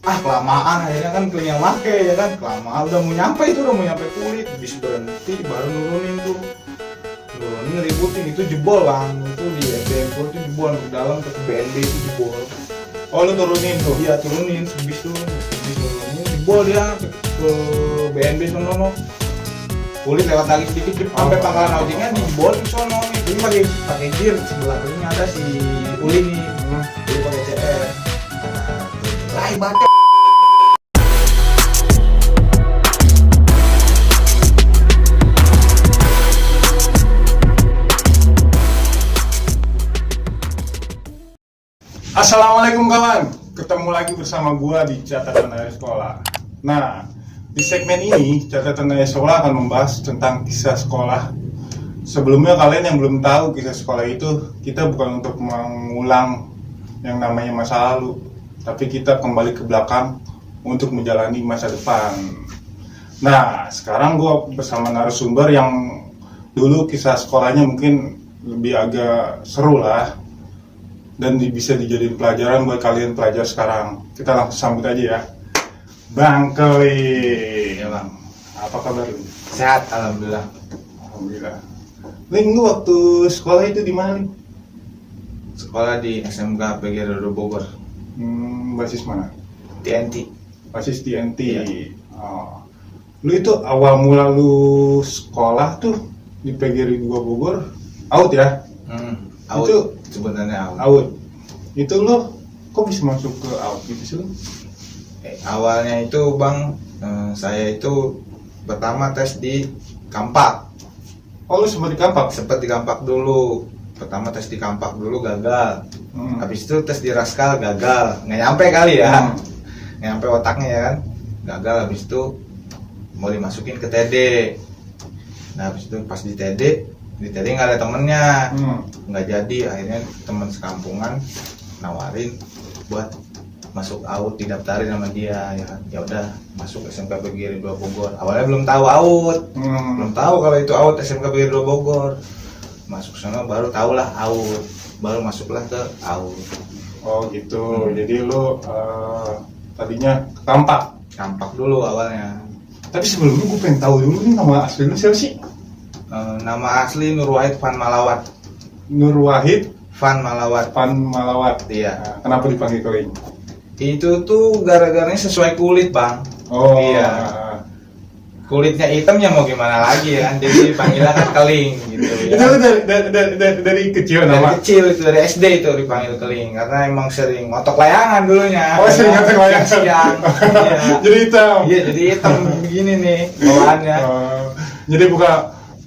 Kelamaan akhirnya kan keling yang make ya kan, kelamaan udah mau nyampe kulit, bis berhenti baru nurunin ngeributin, itu jebol bang, itu di SDM itu jebol ke dalam ke BNB itu jebol. Oh lu turunin tuh? Iya turunin, bis turunin jebol dia ke BNB sono, kulit lewat lagi sedikit sampai pangkalan ojeknya dijebol di sono. Ini pakai gear, sebelah kirinya ada si Uli nih, dia pakai CR. Lah ibadah. Assalamualaikum kawan, ketemu lagi bersama gua di Catatan Ayah Sekolah. Nah, di segmen ini Catatan Ayah Sekolah akan membahas tentang kisah sekolah. Sebelumnya kalian yang belum tahu kisah sekolah itu, kita bukan untuk mengulang yang namanya masa lalu, tapi kita kembali ke belakang untuk menjalani masa depan. Nah, sekarang gua bersama narasumber yang dulu kisah sekolahnya mungkin lebih agak seru lah, dan bisa dijadiin pelajaran buat kalian pelajar sekarang. Kita langsung sambut aja ya, Bang Keli. Ya bang, Apa kabar lu? sehat alhamdulillah. Alhamdulillah. Ling, lu waktu sekolah itu di mana, Ling? Sekolah di SMK PG Dodo Bogor, Basis mana? TNT. Basis TNT. Iya. Oh. Lu itu awal mula lu sekolah tuh di PGRI 2 Bogor, out ya? Out, Itu sebenarnya out. out. Itu lo kok bisa masuk ke out gitu sih lu? Awalnya itu bang, saya itu pertama tes di Kampak. Oh, lu sempat di Kampak? Sempet di Kampak dulu. Pertama tes di Kampak dulu gagal. Habis itu tes di Raskal gagal. Nggak nyampe kali ya. Nggak nyampe otaknya ya kan. Gagal, habis itu mau dimasukin ke TD. Nah habis itu pas di TD nggak ada temennya, nggak jadi. Akhirnya teman sekampungan nawarin buat masuk AUT, didaftarin sama dia ya kan. Ya udah masuk SMK PGRI 2 Bogor. Awalnya belum tahu AUT, belum tahu kalau itu AUT SMK PGRI 2 Bogor. Masuk sana baru tahulah AUT, baru masuklah ke AUT. Oh gitu. Jadi lu tadinya ke Kampak dulu awalnya. Tapi sebelumnya gue pengen tahu dulu nih, nama asli lu siapa sih? Nama asli Nur Wahid Van Malawat. Nur Wahid Van Malawat. Van Malawat. Iya. Nah, kenapa dipanggil Keling? Itu tuh gara-garanya sesuai kulit bang. Oh iya. Kulitnya hitamnya mau gimana lagi ya kan, jadi panggilnya kan Keling gitu ya. Itu dari kecil Dari nama? kecil itu, dari SD itu dipanggil Keling karena emang sering ngotok layangan dulunya. Oh, sering ngotok layangan. Siang. Iya. Jadi hitam? Iya, jadi hitam begini nih bawaannya. Jadi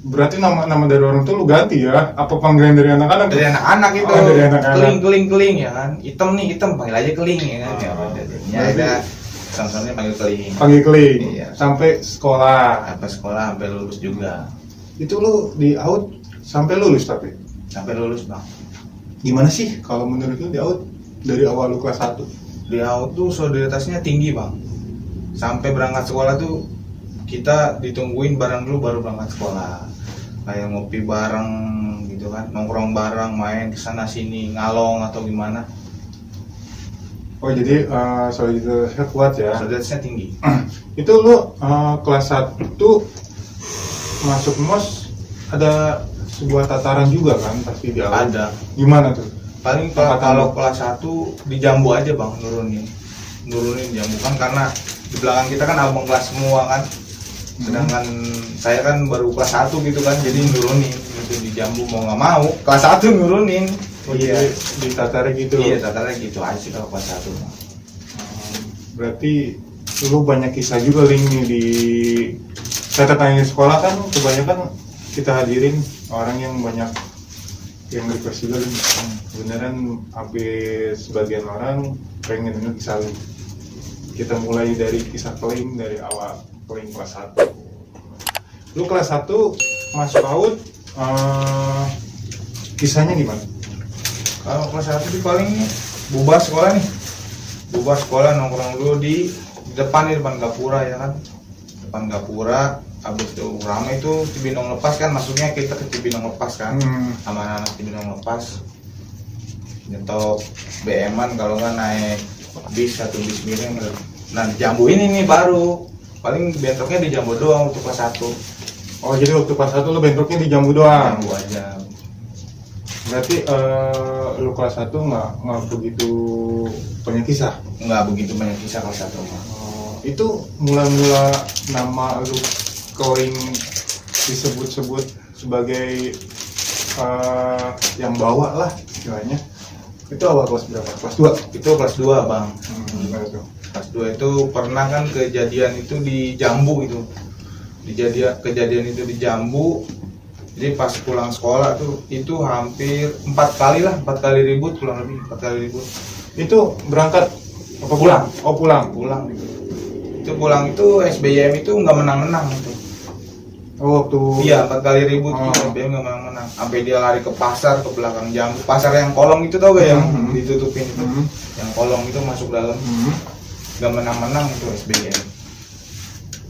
berarti nama dari orang tuh lu ganti ya? Apa panggilan dari anak-anak? Dari anak-anak itu. Oh, dari anak-anak. Keling ya kan. Hitam nih, hitam panggil aja Keling ya kan. Ya udah jadinya ada sama-sama panggil Keling. Panggil Keling. Iya. Sampai sekolah. Sampai sekolah, sampai lulus juga. Itu lu di AUT sampai lulus tapi? Sampai lulus bang. Gimana sih kalau menurut lu di AUT dari awal lu kelas 1? Di AUT tuh solidaritasnya tinggi bang. Sampai berangkat sekolah tuh kita ditungguin bareng dulu baru berangkat sekolah. Kayak ngopi bareng gitu kan, nongkrong bareng, main kesana sini, ngalong atau gimana. Oh jadi solidaritasnya kuat ya? Solidaritasnya tinggi. Itu lu kelas 1 masuk MOS ada sebuah tataran juga kan pasti di awal? Ada. Gimana tuh? Paling kalau kelas 1 di Jambu aja bang, nurunin Jambu kan, karena di belakang kita kan abang kelas semua kan. Sedangkan saya kan baru kelas 1 gitu kan, jadi nurunin gitu di Jambu mau nggak mau kelas 1 nurunin. Oh, iya, di tatarnya gitu? Iya, tatarnya gitu aja sih kalau kelas 1. Berarti lu banyak kisah juga Ling nih di catatan sekolah kan. Kebanyakan kita hadirin orang yang banyak yang request juga Ling. Beneran hampir sebagian orang pengen denger kisah Ling. Kita mulai dari kisah Keling dari awal. Keling kelas 1. Lu kelas 1 masuk AUT, kisahnya gimana? Kalau kelas 1 sih paling bubar sekolah nih. Bubar sekolah nongkrong dulu di depan Gapura ya kan. Depan Gapura, habis itu ramai itu Cibinong Lepas kan, masuknya kita ke Cibinong Lepas kan. Sama anak Cibinong Lepas. Nyetok BM-an kalau nggak naik satu bis miring. Nah jambu ini nih baru paling bentroknya di jambu doang untuk kelas 1. Oh jadi waktu kelas 1 lu bentroknya di jambu doang. Jambu aja. Berarti lu kelas 1 nggak begitu banyak kisah? Nggak begitu banyak kisah kelas 1 mah. Itu mula-mula nama lu sering disebut-sebut sebagai yang bawa lah istilahnya. Itu awal kelas berapa? Kelas 2? Itu kelas 2 bang. Gimana tuh? Kelas 2 itu pernah kan kejadian itu di Jambu itu. Kejadian itu di Jambu. Jadi pas pulang sekolah tuh itu hampir 4 kali ribut, kurang lebih 4 kali ribut. Itu berangkat apa Pulang. Oh pulang. Pulang itu pulang itu SBM itu nggak menang-menang itu. Oh waktu. Iya 4 kali ribut Oh. itu SBM nggak menang-menang. Sampai dia lari ke pasar ke belakang Jambu. Pasar yang kolong itu tau gak yang ditutupin itu? Yang kolong itu masuk dalam. Nggak menang-menang itu SBM.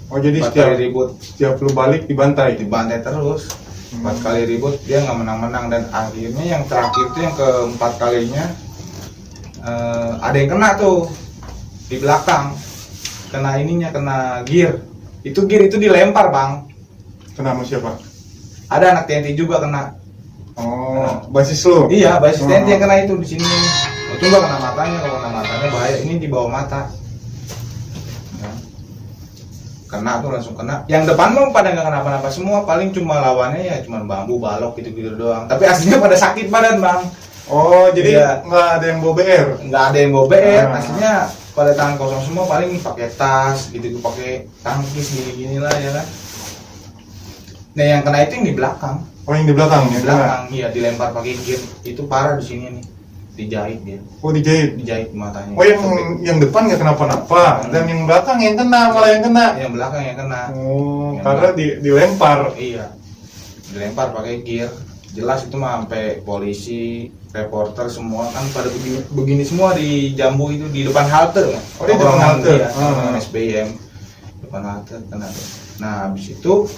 Oh jadi 4 kali ribut. setiap lu balik dibantai. Dibantai terus. 4 kali ribut dia nggak menang-menang dan akhirnya yang terakhir tuh yang keempat kalinya ada yang kena tuh di belakang, kena ininya, kena gear. Itu gear itu dilempar bang. Kena sama siapa? Ada anak TNT juga kena. Oh basis lu? Iya basis TNT yang kena itu di sini. Itu nggak kena matanya, kalau kena matanya bahaya. Ini di bawah mata. Ya. Kena tuh langsung kena. Yang depan mah pada nggak kenapa-napa semua, paling cuma lawannya ya cuma bambu, balok gitu-gitu doang. Tapi aslinya pada sakit badan bang. Oh jadi Iya. nggak ada yang bawa BR? Nggak ada yang bawa BR, Ah. aslinya pada tangan kosong semua, paling pakai tas gitu, pakai tangkis gini-gini lah ya kan. Nah yang kena itu yang di belakang. Oh yang di belakang? Di Yang belakang, iya dilempar pakai gear. Itu parah di sini nih, dijahit dia, kena? Oh dijahit? dijahit matanya. Oh yang depan nggak kenapa-napa, dan yang belakang yang kena, malah yang kena. Yang belakang yang kena. Oh Yang karena dilempar. Iya, dilempar pakai gear. Jelas itu mah sampai polisi, reporter semua kan pada begini semua di Jambu itu di depan halte kan. Oh, di depan halte. Iya, dengan SBM depan halte kena. Nah habis itu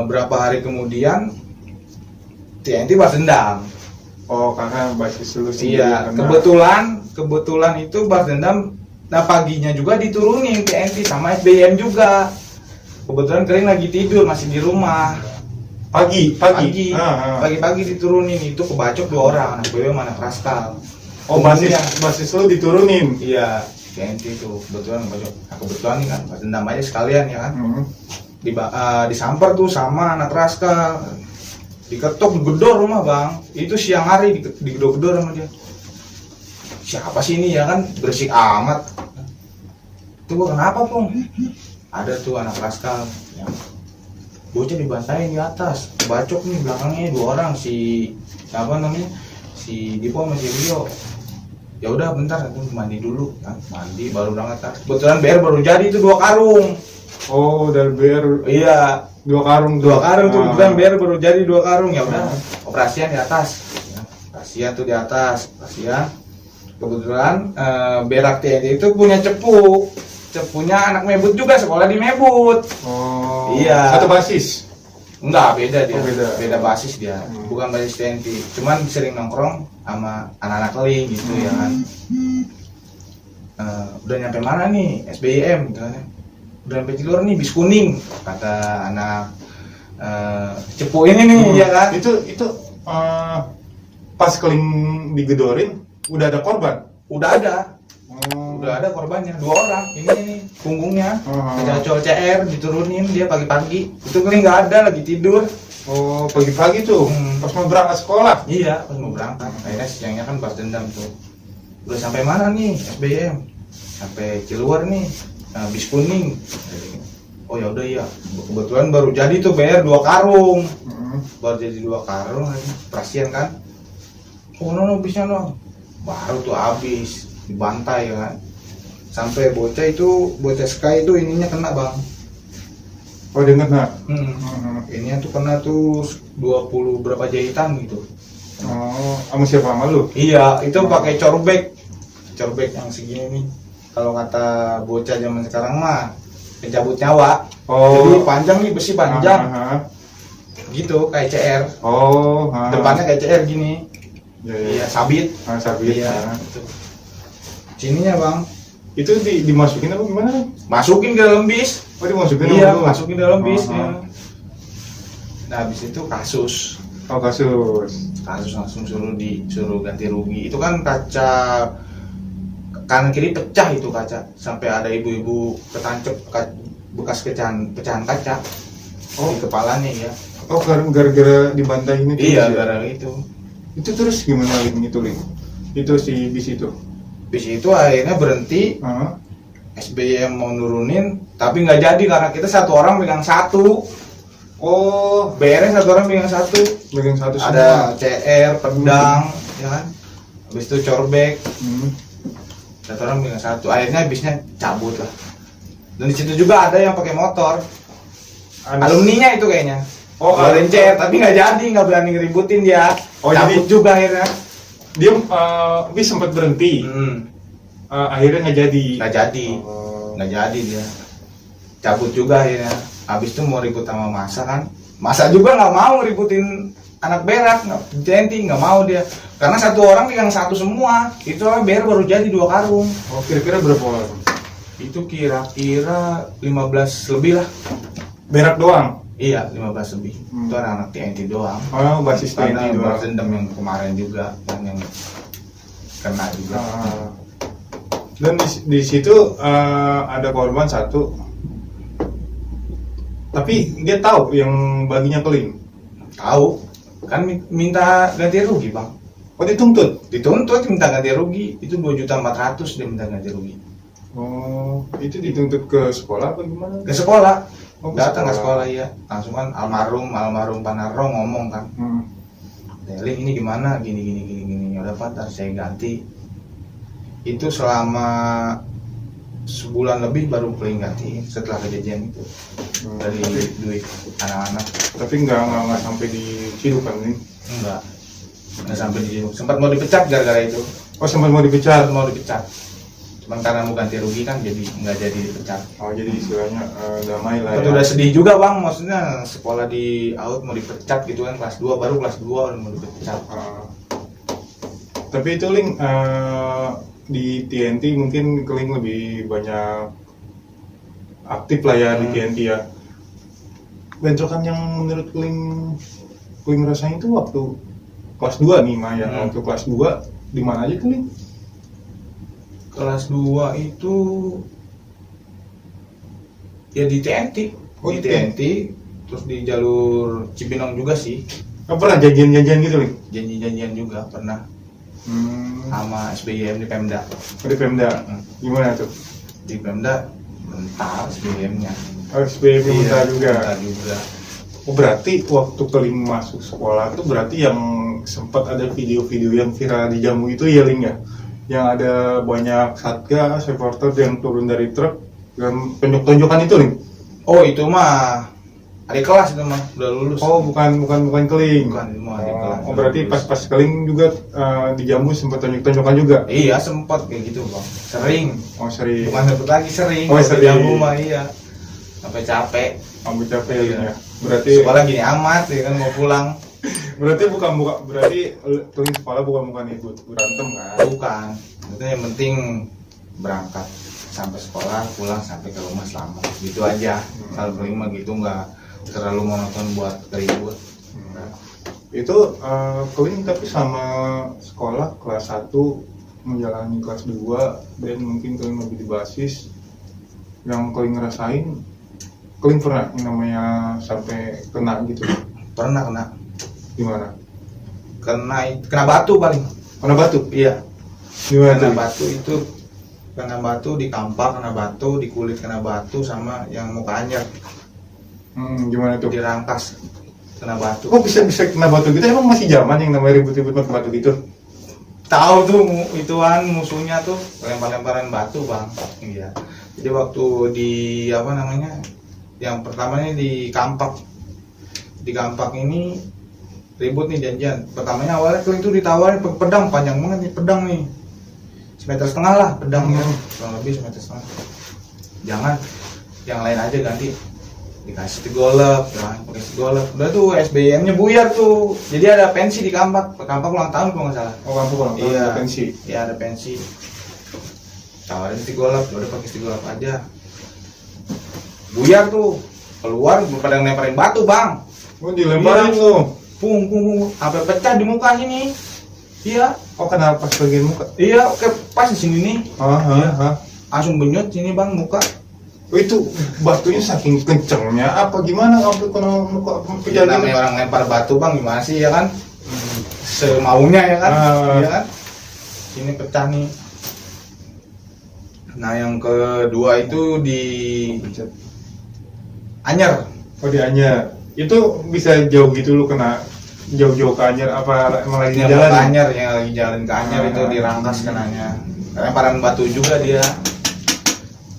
berapa hari kemudian TNT balas dendam. Oh karena basis lu sendiri. Iya, kena. kebetulan itu balas dendam. Nah paginya juga diturunin TNT sama SBM juga. Kebetulan kalian lagi tidur masih di rumah. Pagi. Pagi-pagi diturunin, itu kebacok 2 orang, anak BW sama anak Raskal. Oh basis lu diturunin. Iya, TNT itu kebetulan kebacok. Nah kebetulan nih kan balas dendam aja sekalian ya kan. Disamper tuh sama anak Raskal, diketok, digedor rumah bang. Itu siang hari digedor-gedor sama dia. Siapa sih ini ya kan, berisik amat. Itu gua kenapa pong? Ada tuh anak Raskal ya. Bocah dibantai di atas, bacok nih belakangnya 2 orang, si apa namanya, si Dipo sama si Rio. Ya udah bentar, aku mandi dulu, kan? Mandi baru berangkat. Kan? Kebetulan BR baru jadi itu 2 karung. Oh dari BR. Iya, 2 karung. 2 karung tuh, kebetulan BR baru jadi 2 karung. Ya udah, operasian di atas. Ya, operasian tuh di atas, operasian. Kebetulan berak TNT itu punya cepunya anak Mebut juga, sekolah di Mebut. Oh Iya. satu basis? Enggak, beda dia. Oh, beda. Basis dia. Bukan basis TNT. Cuman sering nongkrong sama anak-anak keling gitu ya kan. Udah nyampe mana nih SBM gitu kan. Udah sampai Cilur nih, bis kuning kata anak cepu ini nih ya kan. Itu pas keling digedorin udah ada korban? Udah ada. Oh. Udah ada korbannya 2 orang. Ini nih punggungnya. Oh. Ada cowok CR diturunin dia pagi-pagi. Itu keling nggak ada, lagi tidur. Oh pagi-pagi tuh pas mau berangkat sekolah? Iya, pas mau berangkat. Akhirnya siangnya kan balas dendam tuh. Udah sampai mana nih SBM? Sampai Ciluar nih. Nah, bis kuning. Oh ya udah ya. Kebetulan baru jadi tuh BR 2 karung. Baru jadi 2 karung, perasian kan. Oh no bisnya no. Baru tuh habis dibantai kan. Sampai bocah Sky itu ininya kena bang. Oh dia kena? Ininya tuh kena tuh 20 berapa jahitan gitu. Oh sama siapa, sama lu? Iya itu pakai corbek yang segini nih. Kalau kata bocah zaman sekarang mah pencabut nyawa. Oh. Jadi panjang nih, besi panjang gitu kayak CR. Oh Depannya kayak CR gini. Ya. Iya sabit. Sabit. Iya Ya. gitu. Sininya bang, Itu dimasukin apa gimana? masukin ke dalam bis. Oh dimasukin Iya, dulu. masukin dalam bis. Oh, Ya. oh. Nah habis itu kasus Oh kasus. langsung suruh ganti rugi. Itu kan kaca kanan kiri pecah itu kaca, sampai ada ibu-ibu ketancep bekas pecahan kaca di kepalanya ya. Oh gara-gara dibantai ini. Iya, ya? gara-gara itu. Itu terus gimana Ling itu Ling? Itu si bis itu. Bis itu akhirnya berhenti. Heeh. SBM mau nurunin, tapi nggak jadi karena kita satu orang pegang satu. Oh, BR satu orang pegang satu. bagian satu semua. Ada CR, pedang, ya kan. Habis itu corbek, Hmm. satu orang pegang satu. Akhirnya bisnya cabut lah. Dan di situ juga ada yang pakai motor. Alumninya itu kayaknya. Oh, Keluarin CR, tapi nggak jadi, nggak berani ngeributin dia. Oh, cabut jadi- juga akhirnya. Dia bis sempat berhenti. Akhirnya nggak jadi. Nggak jadi, Oh. nggak jadi dia. Cabut juga akhirnya. Habis itu mau ribut sama masa kan. Masa juga nggak mau ributin anak berak, TNT nggak mau dia. Karena satu orang pegang satu semua. Itu BR baru jadi 2 karung. Oh, kira-kira berapa orang? Itu kira-kira 15 lebih lah. Berak doang. Iya, 15 lebih. Hmm. Itu anak-anak TNT doang. Oh, basis Karena TNT balas doang. dendam yang kemarin juga kan, yang kena juga. Ah. Dan di situ ada korban satu. Tapi dia tahu yang baginya keling. Tahu kan minta ganti rugi bang. Oh, dituntut. Dituntut minta ganti rugi itu 2.400.000 dia minta ganti rugi. Oh, itu dituntut ke sekolah apa gimana? Ke sekolah. Oh, ke Datang ke sekolah. sekolah ya. Langsung kan almarhum Panarro ngomong kan. Hmm. Deling ini gimana gini. Ya udah Pak, ntar saya ganti. Itu selama sebulan lebih baru paling ganti setelah kejadian itu. Dari duit anak-anak. Tapi nggak sampai diciduk kan nih? Enggak sampai di sini. Sempat mau dipecat gara-gara itu. Oh, sempat mau dipecat. Mau dipecat. Cuman karena mau ganti rugi kan jadi nggak jadi dipecat. Oh, jadi istilahnya damai lah Itu ya. udah sedih juga bang, maksudnya sekolah di out mau dipecat gitu kan, kelas 2 baru kelas 2 udah mau dipecat. Tapi itu Ling di TNT mungkin Keling lebih banyak aktif lah ya di TNT ya. Bentrokan yang menurut Keling rasain itu waktu kelas 2 nih Maya. Waktu kelas 2 di mana aja tuh Ling? Kelas 2 itu ya di TNT, Oh, di di TNT, terus di jalur Cibinong juga sih, Oh, pernah janjian-janjian gitu Ling? janji-janjian juga pernah sama SBM di Pemda. Di Pemda. Gimana tuh? Di Pemda mental SBM-nya. Oh, SBM minta juga. Mental juga. Oh, berarti waktu Keling masuk sekolah itu berarti yang sempat ada video-video yang viral di Jamu itu ya Ling ya? Yang ada banyak satgas, supporter yang turun dari truk dan tonjok-tonjokan itu Ling? Oh itu mah adik kelas itu mah udah lulus. Oh bukan Keling. Bukan, itu mah adik kelas. Oh berarti pas Keling juga di Jamu sempat tonjok-tonjokan juga? Iya sempat kayak gitu bang. Sering. Oh sering. Bukan sempet lagi sering. Oh, Kalau sering. di Jambu mah iya. Sampai capek. Ambil capek ya Ling Iya. ya? Berarti Sekolah gini amat ya kan mau pulang. berarti Keling sekolah bukan ikut berantem kan? Bukan. Itu yang penting berangkat sampai sekolah, pulang sampai ke rumah selamat. Gitu aja. Kalau paling mah gitu nggak terlalu monoton buat keribut. Itu Keling tapi sama sekolah kelas 1 menjalani kelas 2 dan mungkin Keling lebih di basis yang Keling ngerasain. Keling pernah yang namanya sampai kena gitu? Pernah kena. Gimana? Kena batu paling. Kena batu? Iya. Gimana Kena tuh? batu itu kena batu di kampak, kena batu di kulit, kena batu sama yang muka anyar Gimana tuh? dirangkas kena batu. Kok bisa kena batu gitu? Emang masih zaman yang namanya ribut-ribut pakai batu gitu? Tahu tuh ituan musuhnya tuh lempar-lemparan batu bang. Iya. Jadi waktu di apa namanya, yang pertamanya di kampak ini ribut nih janjian. Pertamanya awalnya Keling tuh ditawarin pakai pedang, panjang banget nih pedang nih, 1,5 meter lah pedangnya, kurang lebih 1,5 meter. Jangan, yang lain aja ganti. Dikasih golep, ya, pakai golep. Udah tuh SBM-nya buyar tuh. Jadi ada pensi di kampak ulang tahun kalau nggak salah. Oh kamu kalau Iya. pensi? Iya ada pensi. tawarin stigolap, udah pakai stigolap aja. Buyar tuh keluar pada ngelemparin batu bang. Oh dilemparin Iya. lu. Pung, sampai pecah di muka sini. Iya, Oh kenapa pas bagian muka? iya, oke pas di sini nih, Ah. langsung benyut sini bang muka. Oh, itu batunya saking kencengnya apa gimana sampai kena muka Ya, pecah namanya gitu? orang lempar batu bang, gimana sih ya kan? Semaunya ya kan, Ah. iya kan? Sini pecah nih. Nah yang kedua itu di Anyer. Oh di Anyer. Itu bisa jauh gitu lu kena jauh-jauh ke Anyer apa emang lagi di Yang jalan? ke Anyer, yang lagi jalan ke Anyer itu Ah. dirangkas kenanya. Lemparan batu juga dia.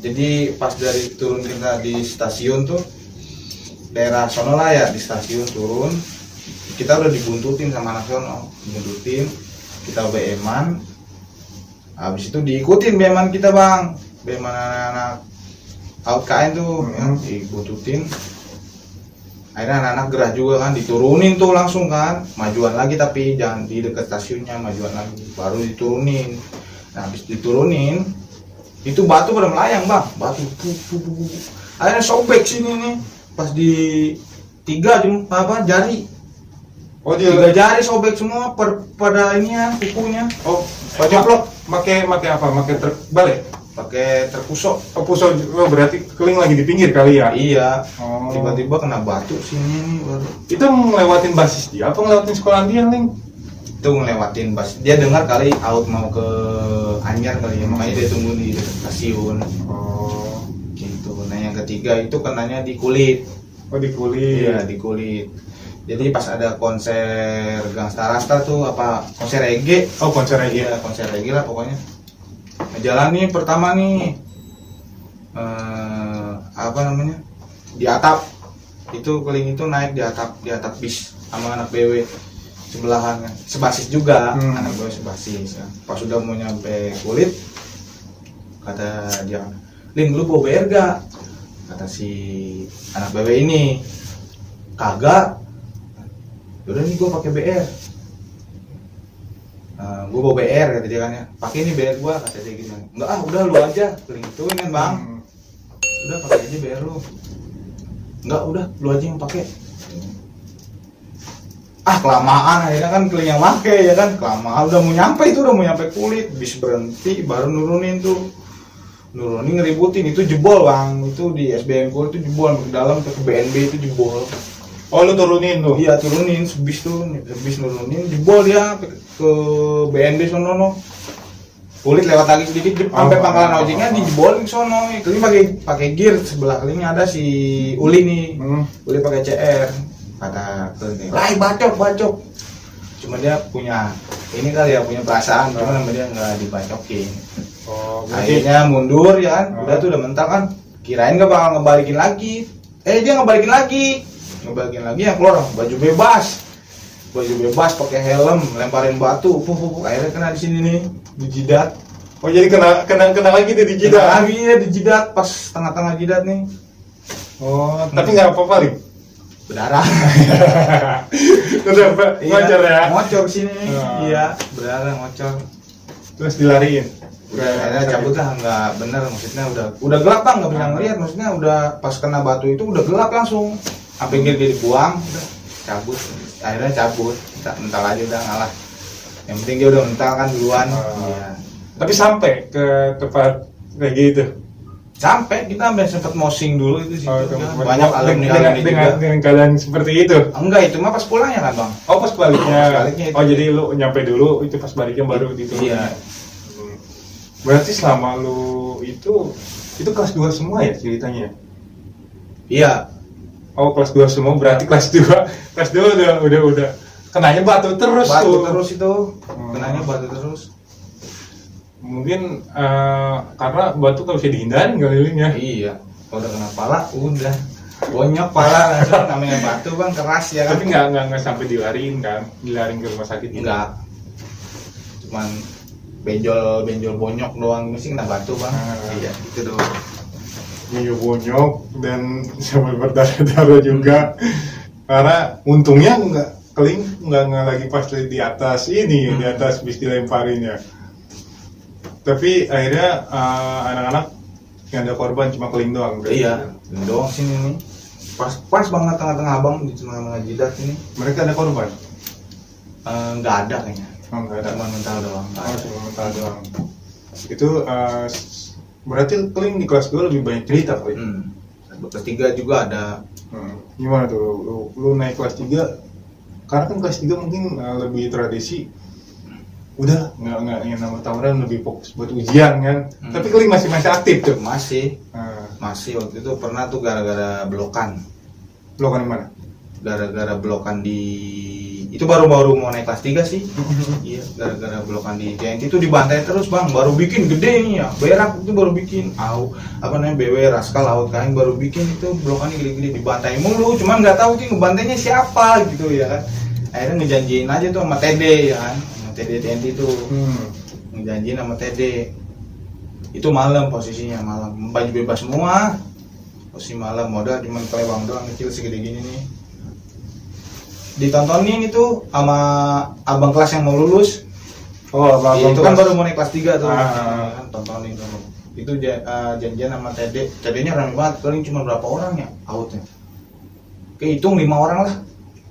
Jadi pas dari turun kita di stasiun tuh daerah sono lah ya, di stasiun turun kita udah dibuntutin sama anak sono, dibuntutin, kita BM-an, habis itu diikutin BM-an kita bang, BM-an anak-anak KKN tuh ya, dibuntutin. Akhirnya anak-anak gerah juga kan, diturunin tuh langsung kan, majuan lagi tapi jangan di dekat stasiunnya, majuan lagi, baru diturunin. Nah habis diturunin, itu batu pada melayang bang, batu, akhirnya sobek sini nih, pas di jari, Oh 3 jari sobek semua pada ini ya, kukunya, Oh, Coplok. Make apa? Make truk balik. pakai terkusok. Oh, pusau oh, berarti keling lagi di pinggir kali ya? Iya, Oh. tiba-tiba kena batu sini nih baru. Itu ngelewatin basis dia apa ngelewatin sekolah dia, Ling? Itu ngelewatin bus, dia dengar kali out mau ke Anyer kali ya, makanya dia tunggu di dekat stasiun Oh. gitu. Nah yang ketiga itu kenanya di kulit. Oh di kulit. Iya di kulit. Jadi pas ada konser Gangsta Rasta tuh apa konser reggae. Oh konser aja. Iya konser reggae lah pokoknya. Nah, jalan nih pertama nih apa namanya di atap itu keling itu naik di atap bis sama anak BW sebelahan kan, sebasis juga anak BW sebasis ya. Pas sudah mau nyampe kulit kata dia, Ling lu bawa BR gak? Kata si anak BW ini, kagak. Udah nih gue pakai BR. Gue bawa BR kata dia kan ya. Pakai ini BR gue kata dia gitu. Enggak udah lu aja. Ituin kan bang. Udah pakai aja BR lu. Enggak udah lu aja yang pakai. Kelamaan akhirnya kan keling yang pakai ya kan. Kelamaan udah mau nyampe kulit, bis berhenti baru nurunin tuh. Nurunin ngeributin itu jebol bang. Itu di SBM kulit itu jebol ke dalam ke BNB itu jebol. Oh lu turunin tuh? Iya turunin sebis tuh, sebis nurunin jebol dia ke BNB sono. Kulit lewat lagi sedikit sampai pangkalan ojeknya dijebolin sono. Keling pakai gear sebelah kelingnya ada si Uli nih. Uli pakai CR. Kata keling, "Lai bacok." Cuma dia punya ini kali ya punya perasaan, cuma sama dia nggak dibacokin. Oh, Akhirnya mundur ya kan, udah tuh udah mental kan. Kirain gak bakal ngebalikin lagi. Dia ngebalikin lagi yang keluar baju bebas pakai helm lemparin batu akhirnya kena di sini nih di jidat. Oh jadi kena lagi tuh di jidat. Kena lagi ya di jidat pas tengah-tengah jidat nih. Oh tapi nggak apa-apa Ling. Berdarah. Udah ngocor ya. Ngocor sini nih. Iya berdarah ngocor. Terus dilariin. Akhirnya cabut lah, nggak bener maksudnya udah gelap bang, nggak bisa ngeliat, maksudnya udah pas kena batu itu udah gelap langsung sampai dia dibuang udah cabut. Akhirnya cabut, mental aja udah ngalah, yang penting dia udah mental kan duluan. Iya. Tapi sampai ke tempat kayak gitu sampai kita sampai sempet mosing dulu itu sih. Banyak alumni dengan keadaan seperti itu. Enggak, itu mah pas pulangnya kan bang. Oh pas baliknya. Itu. Oh jadi lu nyampe dulu itu pas baliknya baru gitu. Iya. Berarti selama lu itu kelas 2 semua ya ceritanya? Iya. Oh kelas 2 semua berarti kelas 2 udah kenanya batu terus tuh. Terus itu kenanya batu terus. Mungkin karena batu nggak bisa dihindarin kelilingnya. Iya. Kalau udah kena pala udah bonyok pala langsung, namanya batu bang keras ya kan. Tapi nggak sampai dilarin ke rumah sakit gitu. Enggak. Cuman benjol bonyok doang, mesti kena batu bang. Iya gitu doang. Bonyok dan sampai berdarah-darah juga. Karena untungnya nggak lagi pas di atas ini, di atas bis dilemparin ya. Tapi akhirnya anak-anak yang ada korban cuma keling doang. Berarti. Iya, ini doang sini nih. Pas banget tengah-tengah abang di tengah-tengah jidat ini. Mereka ada korban? Nggak ada kayaknya. Oh, nggak ada. Cuma mental doang. Nggak Oh, ada. cuma mental doang. Itu berarti keling di kelas 2 lebih banyak cerita kali. Kelas 3 juga ada. Gimana tuh lu naik kelas 3? Karena kan kelas 3 mungkin lebih tradisi. Udah nggak yang nama tawuran, lebih fokus buat ujian kan. Tapi keling masih aktif tuh. Masih waktu itu pernah tuh gara-gara blokan. Blokan di mana? Gara-gara blokan di itu baru mau naik kelas 3 sih. Iya, gara-gara blokan di TNT itu dibantai terus bang, baru bikin gede nih ya, berak itu baru bikin, BW Raskal Laut Kain baru bikin itu blokannya gede-gede, dibantai mulu, cuman nggak tahu sih ngebantainya siapa gitu ya kan. Akhirnya ngejanjiin aja tuh sama TD ya kan, sama TD TNT itu, ngejanjiin sama TD. Itu malam posisinya, malam, baju bebas semua, posisi malam, modal cuman kelewang doang kecil segede gini nih. Ditontonin itu sama abang kelas yang mau lulus. Abang itu kan baru mau naik kelas 3 tuh. Kan Tontonin tuh. Itu janjian sama TD. TD-nya rame banget, paling cuma berapa orang ya outnya. Oke, hitung 5 orang lah.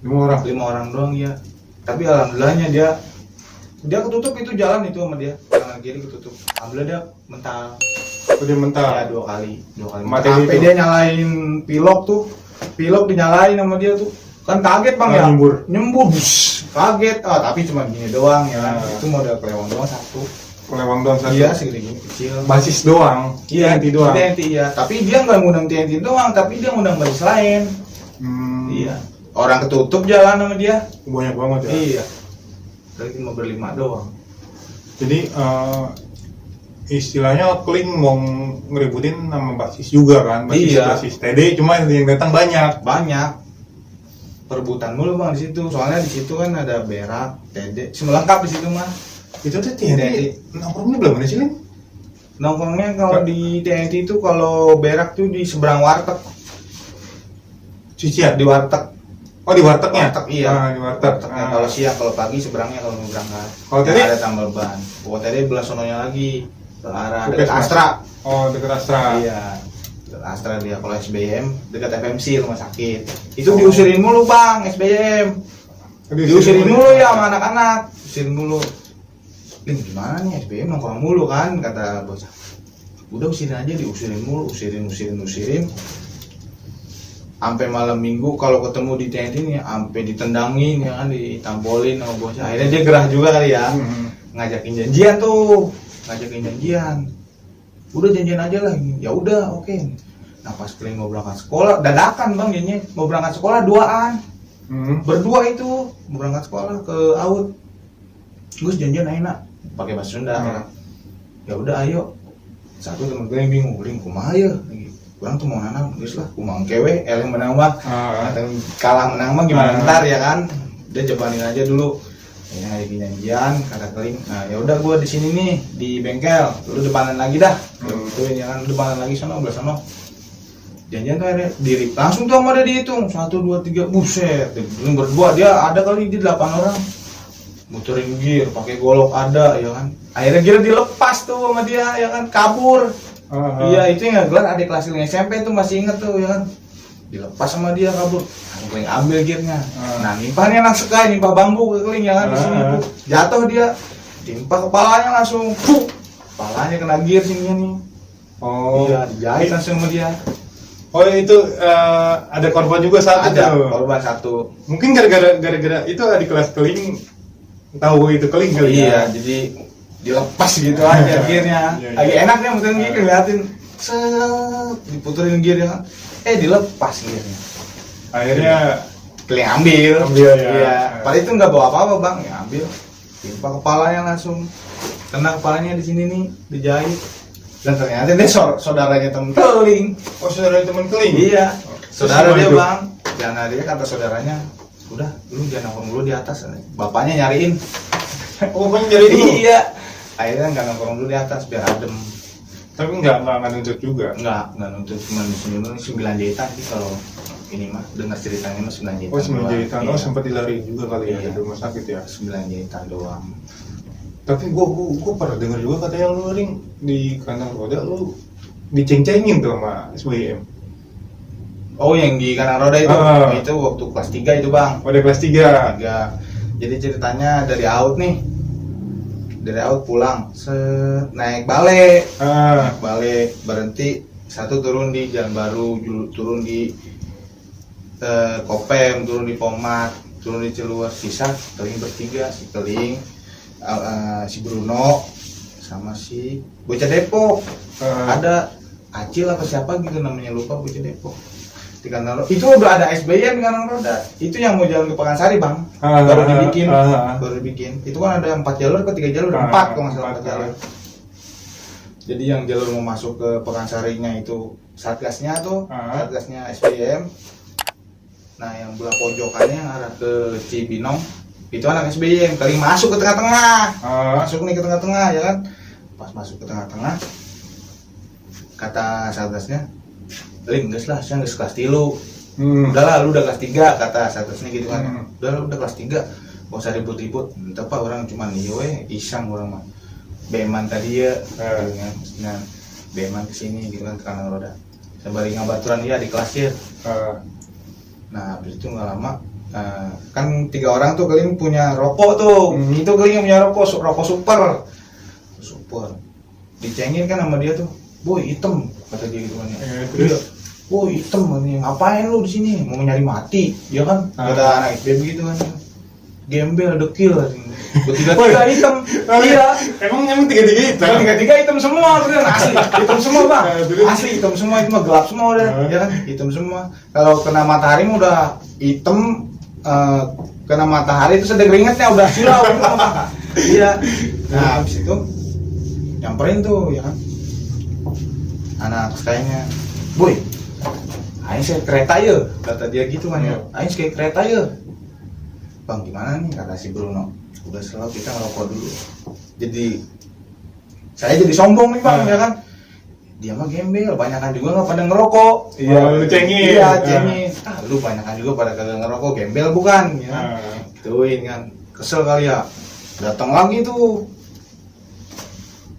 5 orang doang ya. Tapi alhamdulillahnya dia ketutup itu jalan itu sama dia. Kanan kiri ketutup. Alhamdulillah dia mental. Dia mental. Ya 2 kali. Sampai dia nyalain pilok tuh. Pilok dinyalain sama dia tuh. Kan kaget bang ya, nyembur, kaget, tapi cuma gini doang ya, itu modal kelewang doang satu. Iya, segede gini kecil. Basis doang. Iya, TNT doang. TNT iya, tapi dia nggak ngundang TNT doang, tapi dia ngundang basis lain. Iya, orang ketutup jalan sama dia. Banyak banget ya. Iya, dari cuma berlima doang. Jadi istilahnya keling mau ngeributin sama basis juga kan, basis TD, cuma yang datang banyak. Perebutan mulu bang di situ, soalnya di situ kan ada berak, TD, semua lengkap di situ mah. Itu tuh TNT. Nongkrongnya belum ada sih, Lin? Nongkrongnya kalau di TNT itu kalau berak tuh di seberang warteg. Cucian di warteg. Oh, di wartegnya? Iya. Di warteg. Kalau siang, kalau pagi seberangnya kalau mau berangkat. Kalau tadi ada tambal ban. Kalau tadi belah sononya lagi ke arah dekat Astra. Oh, dekat Astra. Iya. Astra dia, kalau SBM dekat FMC rumah sakit itu diusirin mulu bang, SBM diusirin mulu ya sama anak-anak, usirin mulu. Lin gimana nih SBM nongkrong mulu kan, kata bocah. Udah usirin aja, diusirin mulu, usirin sampai malam minggu kalau ketemu di TNT nih sampai ditendangin ya kan, ditampolin sama bocah. Akhirnya dia gerah juga kali ya, ngajakin janjian. Udah janjian aja lah, ya udah oke. Nah pas keling mau berangkat sekolah, dadakan bang jadinya mau berangkat sekolah duaan, berdua itu mau berangkat sekolah ke AUD. Gue janjian enak, pakai bahasa Sunda. Ya udah ayo. Satu temen keling bingung, kumaha ya? Kurang tuh mau nanam, guys lah, kumang kewe, yang menang mah, kalah menang mah gimana ntar ya kan? Dia jabanin aja dulu. Ya hari janjian kata keling, nah ya udah gue di sini nih di bengkel, lu depanan lagi dah, gitu ya kan, depanan lagi sono belah sono. Janjian tuh akhirnya diri langsung tuh sama dia dihitung 1, 2, 3, buset, berdua dia ada kali di 8 orang, muterin gear, pakai golok ada ya kan, akhirnya gear dilepas tuh sama dia ya kan, kabur. Iya itu yang gelar adik kelas SMP tuh masih inget tuh ya kan, dilepas sama dia kabur. Keling ambil gearnya. Nah nimpahnya anak sekai, nimpah bambu ke keling ya kan di sini tuh. Jatuh dia, timpa kepalanya langsung, kepalanya kena gear sininya nih. Oh. Iya, dijahit langsung sama dia. Oh itu ada korban juga satu. Ada korban satu. Mungkin gara-gara itu adik kelas keling tahu itu keling kali ya. Iya, jadi dilepas gitu aja gearnya. Lagi enak nih muterin gear, ngeliatin, diputerin gearnya kan. Dilepas gearnya. Akhirnya keling ambil ya. Iya. Padahal itu nggak bawa apa-apa bang, ya ambil. Timpa kepalanya langsung, kena kepalanya di sini nih, dijahit. Dan ternyata dia saudaranya temen keling. Oh, saudaranya temen keling? Iya. Saudara dia bang. Karena dia kata saudaranya, udah, lu jangan nongkrong dulu di atas. Bapaknya nyariin. Oh, bapaknya nyariin dulu? Iya. Akhirnya nggak nongkrong dulu di atas biar adem. Tapi nggak nuntut juga? Nggak nuntut, cuma di sini 9 jahitan sih kalau ini mah, dengar ceritanya mah 9 jahitan. Oh 9 jahitan, iya. Sempat dilari juga kali ya di rumah sakit ya? 9 jahitan doang. Tapi gua pernah dengar juga katanya lu ring di kanan roda lu diceng-cengin tuh sama SBM. Oh, yang di kanan roda itu, itu waktu kelas 3 itu bang. Pada kelas 3. Jadi ceritanya dari out nih, dari out pulang, naik balik, berhenti, satu turun di Jalan Baru, turun di Kopem, turun di Pomat, turun di Ciluar, sisa keling bertiga, si Keling, si Bruno, sama si bocah Depok. Ada Acil apa siapa gitu namanya, lupa, bocah Depok. Di kanan roda. Itu udah ada SBM di kanan roda. Itu yang mau jalan ke Pekansari bang, baru dibikin. Itu kan ada 4 jalur, 3 jalur, 4 kalau nggak salah 4 jalur. Jadi yang jalur mau masuk ke Pekansarinya itu satgasnya tuh, satgasnya SBM. Nah yang belah pojokannya yang arah ke Cibinong itu anak SBM. Kali masuk ke tengah-tengah, masuk nih ke tengah-tengah ya kan. Pas masuk ke tengah-tengah, kata satgasnya, Lin, guys lah, saya nggak kelas 3. Udahlah, lu udah kelas 3, kata satgasnya gitu kan. Udah kelas 3, gak usah ribut-ribut. Entah pak, orang cuma iseng orang mah. Beman tadi ya, nah, Beman kesini gitu kan, ke kanan roda. Sembari ngabaturan dia di kelas ya. Nah, habis itu nggak lama, kan 3 orang tuh Keling punya rokok tuh. Itu Keling punya rokok super. Dicengin kan sama dia tuh, boy hitam, kata dia gitu kan ya. Boy hitam, ngapain lu di sini? Mau nyari mati, ya kan? Kata anak SB begitu kan. Gembel, dekil, bertiga hitam. Iya. Emang 3-3 hitam? 3-3 hitam semua, bener asli. Hitam semua bang. Asli hitam semua, itu mah gelap semua udah, ya kan? Hitam semua. Kalau kena matahari mah udah hitam. Kena matahari itu sedang keringetnya udah silau. Iya. Nah habis itu nyamperin tuh, ya kan? Anak sekayanya, boy, aing saya kereta ya, kata dia gitu kan ya. Aing kayak kereta ya. Bang gimana nih, kata si Bruno, udah selalu kita ngerokok dulu. Jadi saya jadi sombong nih bang, ya kan? Dia mah gembel, banyakan juga nggak pada ngerokok. Iya, lu cengin. Iya, cengin. Lu banyakan juga pada kagak ngerokok, gembel bukan? Ya kan? Gituin kan, kesel kali ya. Datang lagi tuh.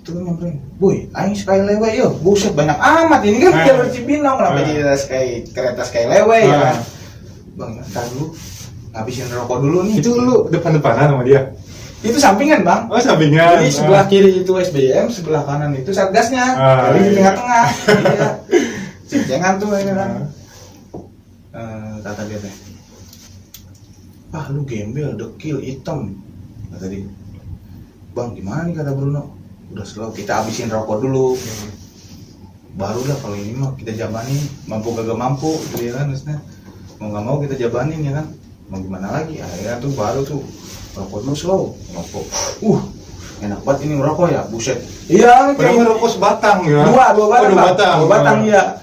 Tuh nyamperin, boy, aing sekali lewe yo, buset banyak amat ini kan jalur Cibinong, kenapa jadi kereta sekali lewe ya kan? Bang, ntar dulu ngabisin rokok dulu nih. Itu lu depan-depanan sama dia? Itu sampingan bang. Oh sampingan. Jadi sebelah kiri itu SBM, sebelah kanan itu satgasnya. Jadi di tengah-tengah. Iya. Ceng-cengan tuh ya kan. Kata dia teh, lu gembel, dekil, hitam. Kata dia, bang gimana nih, kata Bruno, udah slow, kita habisin rokok dulu. Barulah kalau ini mah kita jabanin, mampu kagak mampu gitu ya kan, maksudnya mau nggak mau kita jabanin ya kan, mau gimana lagi. Akhirnya tuh baru tuh rokok dulu slow, rokok. Enak banget ini ngerokok ya, buset. Iya, padahal rokok sebatang ya. Dua batang ya.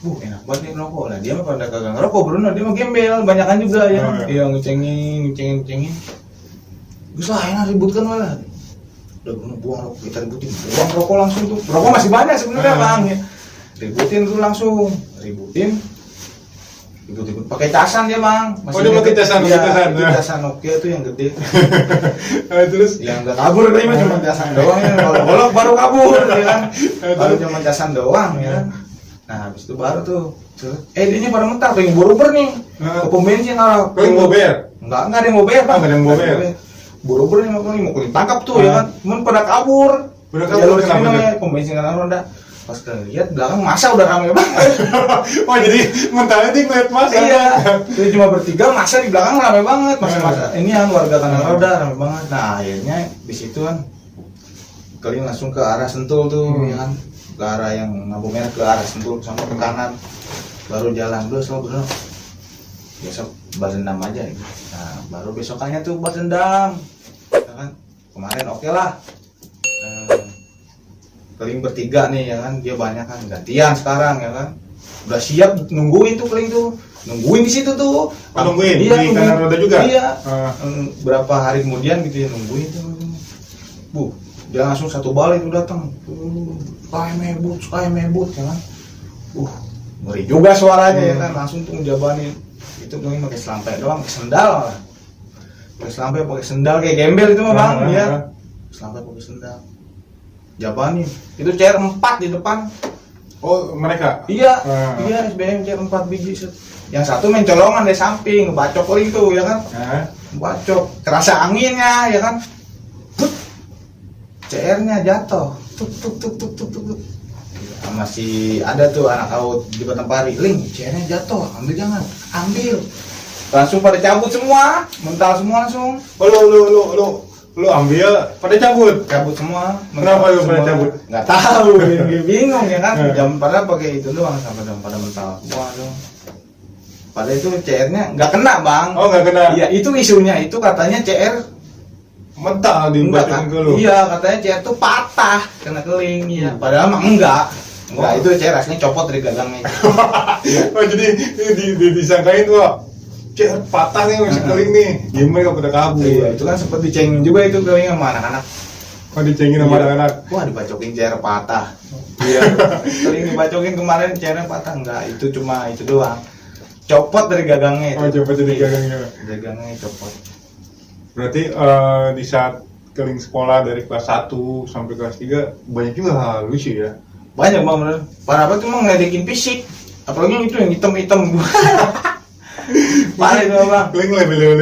Enak banget nih ngerokok. Nah dia mah pada kagak ngerokok, Bruno dia mah gembel, banyakan juga ya. Iya ngecengin. Gus lah, enak ributkan lah. Udah Bruno buang rokok, kita ributin. Buang rokok langsung tuh. Rokok masih banyak sebenarnya bang. Ya. Ributin tuh langsung, ributin pakai casan dia bang. Masih dia pakai casan, casan Nokia tuh yang gede. Terus yang udah kabur tadi mah cuma casan doang ya. Kalau golok baru kabur ya kan. Baru cuma casan doang ya kan. Nah habis itu baru tuh. Dia pada mentar pengen buru-buru nih. Ke pom bensin arah. Pengen bober? Enggak ada yang bober bang. Enggak ada yang bober. Buru-buru nih mau tangkap tuh ya kan. Cuman pada kabur. Jalur sini namanya pom bensin kanan ronda. Pas lihat belakang masa udah ramai banget. Oh jadi mentalnya dia ngeliat masa. Iya. Jadi cuma bertiga, masa di belakang ramai banget. Masa ini yang warga kanan roda ramai banget. Nah akhirnya di situ kan Keling langsung ke arah Sentul tuh, ya kan, ke arah yang lampu merah, ke arah Sentul sama ke kanan. Baru jalan dulu selalu bener. Besok balas dendam aja gitu. Nah baru besokannya tuh balas dendam. Ya kan kemarin oke lah. Keling bertiga nih ya kan, dia banyak kan, gantian sekarang ya kan, udah siap nungguin tuh Keling tuh, nungguin di situ tuh. Nungguin iya, di kanan roda juga. Iya. Berapa hari kemudian gitu ya nungguin tuh. Dia langsung satu balik tuh datang. Sky mebut ya kan. Ngeri juga suaranya ya kan, langsung tuh ngejabanin. Itu Keling pakai selampai doang, pakai sendal lah. Pakai selampai, pakai sendal kayak gembel itu mah bang, ya. Selamat pakai sendal. Jawabannya itu CR 4 di depan. Oh, mereka? Iya, iya SBM CR 4 biji. Yang satu main colongan dari samping, ngebacok lagi tuh ya kan. Ngebacok, kerasa anginnya ya kan. CR-nya jatuh. Tuk. Masih ada tuh anak out di Batang Ling, CR-nya jatuh, ambil jangan, ambil. Langsung pada cabut semua, mental semua langsung. Oh, lu ambil, pada cabut semua. Kenapa lu pada cabut? Nggak tahu, dia bingung ya kan. Jam pada pakai itu doang sampai pada mental semua dong. Padahal itu CR-nya nggak kena bang. Oh nggak kena? Iya itu isunya, itu katanya CR mental di kan? Iya katanya CR tuh patah kena keling ya. Padahal mah enggak, itu CR aslinya copot dari gagangnya. Oh jadi disangkain tuh CR patah nih masih keling nih, gimana pada kabur? Iya itu kan sempat dicengin juga itu keling sama anak-anak. Oh dicengin sama anak-anak? Wah dibacokin CR patah. Iya. Keling dibacokin kemarin CR patah, enggak itu cuma itu doang. Copot dari gagangnya itu. Oh copot dari gagangnya. Gagangnya copot. Berarti di saat keling sekolah dari kelas 1 sampai kelas 3 banyak juga hal lucu ya? Banyak bang bener. Parah banget cuma ngeledekin fisik. Apalagi itu yang hitam-hitam. Parah itu bang. Keling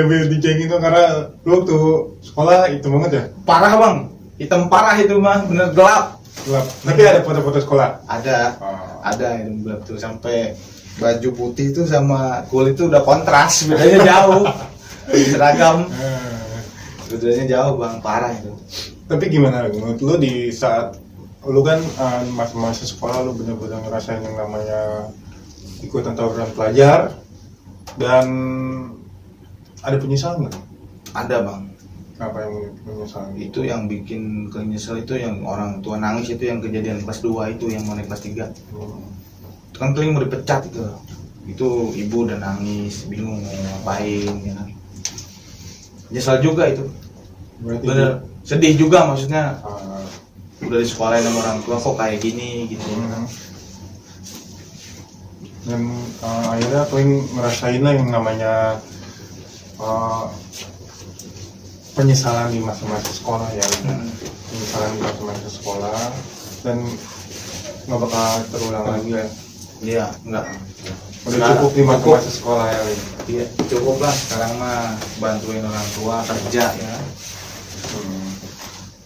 lebih dicengin tuh karena lu tuh sekolah hitam banget ya? Parah bang. Hitam parah itu bang. Bener gelap. Tapi ada foto-foto sekolah? Ada. Ada yang gelap tuh sampai baju putih itu sama kulit itu udah kontras. Bedanya jauh. Seragam. Bedanya jauh bang. Parah itu. Tapi gimana menurut lu di saat lu kan masa-masa sekolah lu bener-bener ngerasain yang namanya ikutan tawuran pelajar dan ada penyesalan nggak? Ada bang. Apa yang penyesalan? Itu yang bikin nyesel itu yang orang tua nangis itu yang kejadian kelas 2 itu yang mau naik kelas 3. Itu kan keling mau dipecat itu ibu udah nangis bingung mau ngapain ya kan. Nyesel juga itu. Berarti bener sedih juga maksudnya. Udah di sekolahin sama orang tua kok kayak gini gitu. Dan akhirnya paling ngerasain lah yang namanya penyesalan di masa-masa sekolah ya. Penyesalan di masa-masa sekolah dan nggak bakal terulang lagi ya. Iya enggak. Udah cukup di masa-masa sekolah ya. Iya cukup lah sekarang mah bantuin orang tua kerja ya.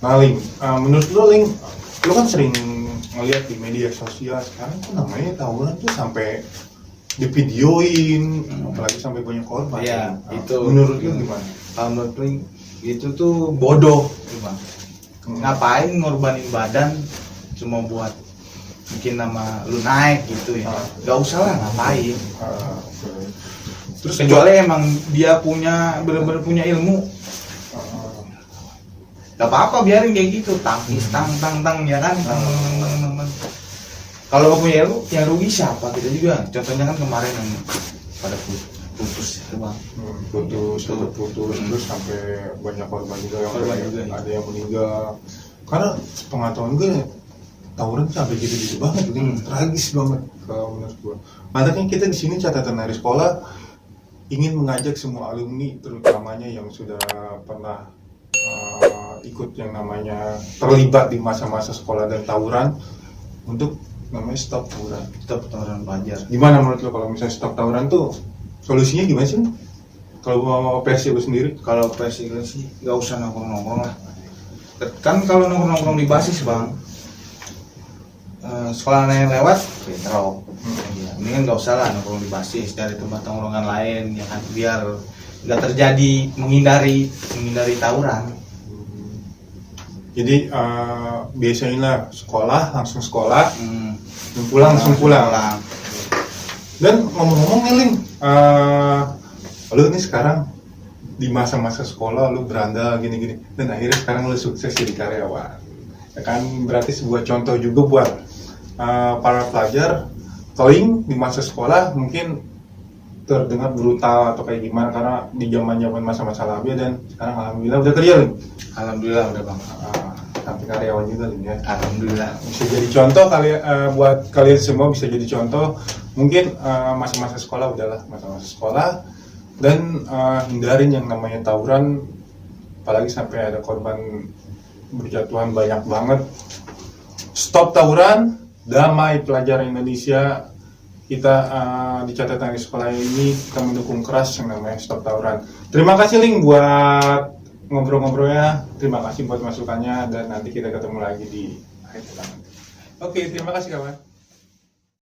Nah Ling, menurut lo Ling, lo kan sering ngeliat di media sosial sekarang tuh namanya tawuran tuh sampai divideoin, apalagi sampai banyak korban. Iya, itu. Menurut lo gimana? Menurut Ling, itu tuh bodoh, bang. Ngapain ngorbanin badan cuma buat bikin nama lu naik gitu ya? Gak usah lah ngapain. Terus kecuali emang dia bener-bener punya ilmu. Gak apa-apa biarin kayak gitu, tangkis tang ya kan. Kalau gak punya ilmu yang rugi siapa? Kita juga. Contohnya kan kemarin yang pada putus itu bang. Putus terus sampai banyak korban juga yang ada yang meninggal. Karena pengetahuan gue tawuran sampai gitu-gitu banget, tragis banget kalau menurut gue. Makanya kita di sini catatan dari sekolah ingin mengajak semua alumni terutamanya yang sudah pernah ikut yang namanya terlibat di masa-masa sekolah dan tawuran untuk namanya stop tawuran pelajar. Gimana menurut lo kalau misalnya stop tawuran tuh solusinya gimana sih? Kalau mau versi lo sendiri? Kalau versi gue sih nggak usah nongkrong lah. Kan kalau nongkrong di basis bang, sekolah yang lewat bentrok. Ini kan nggak usah lah nongkrong di basis, dari tempat tongkrongan lain ya kan, biar nggak terjadi menghindari tawuran. Jadi biasain lah sekolah langsung sekolah, dan pulang langsung pulang. Dan ngomong-ngomong nih Ling, lu nih sekarang di masa-masa sekolah lu berandal gini-gini, dan akhirnya sekarang lu sukses jadi karyawan. Ya kan berarti sebuah contoh juga buat para pelajar. Toing di masa sekolah mungkin terdengar brutal atau kayak gimana karena di zaman masa-masa labil, dan sekarang alhamdulillah udah kerja Ling. Alhamdulillah udah bang. Sampai karyawan juga Ling ya. Alhamdulillah. Bisa jadi contoh buat kalian semua, bisa jadi contoh. Mungkin masa-masa sekolah udahlah masa-masa sekolah, dan hindarin yang namanya tawuran, apalagi sampai ada korban berjatuhan banyak banget. Stop tawuran, damai pelajar Indonesia. Kita di catatan di sekolah ini kita mendukung keras yang namanya stop tawuran. Terima kasih Ling buat ngobrol-ngobrolnya, terima kasih buat masukannya, dan nanti kita ketemu lagi di akhir pekan. Oke, terima kasih kawan.